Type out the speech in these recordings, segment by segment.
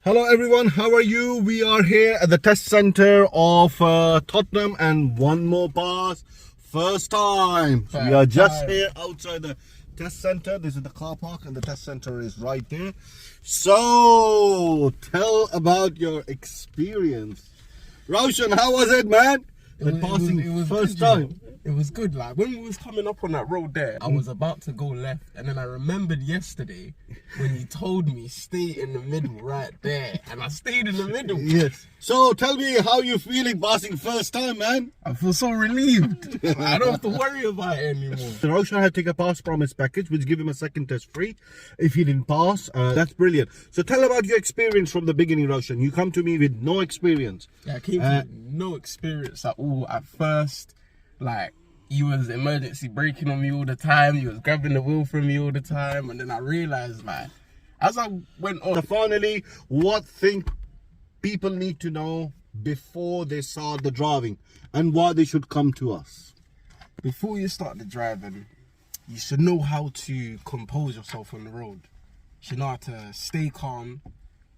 Hello everyone, how are you? We are here at the test center of Tottenham and one more pass. First time. We are just here outside the test center. This is the car park and the test center is right there. So, tell about your experience. Roshan, how was it, man? It was first good, time. It was good. Like when we was coming up on that road there, I was about to go left, and then I remembered yesterday when you told me stay in the middle right there, and I stayed in the middle. Yes. So tell me how you feeling passing first time, man. I feel so relieved. I don't have to worry about it anymore. So Roshan had to take a pass promise package, which give him a second test free if he didn't pass. That's brilliant. So tell about your experience from the beginning, Roshan. You come to me with no experience. Yeah, I came with no experience at all at first. Like, you was emergency braking on me all the time. You was grabbing the wheel from me all the time. And then I realized, like, as I went on. So finally, what thing people need to know before they start the driving and why they should come to us? Before you start the driving, you should know how to compose yourself on the road. You should know how to stay calm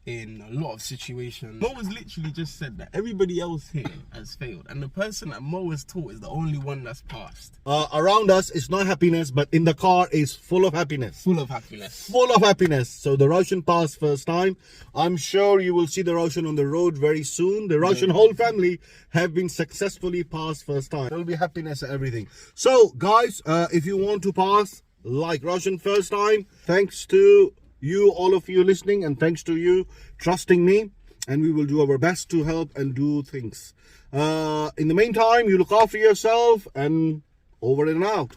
in a lot of situations. Mo has literally just said that everybody else here has failed, and the person that Mo has taught is the only one that's passed. Around us, it's not happiness, but in the car is full of happiness. Full of happiness. Full of happiness. So the Roshan passed first time. I'm sure you will see the Roshan on the road very soon. The Roshan whole family have been successfully passed first time. There will be happiness and everything. So guys, if you want to pass like Roshan first time, thanks to you, all of you listening, and thanks to you trusting me, and we will do our best to help and do things. In the meantime, you look after yourself, and over and out.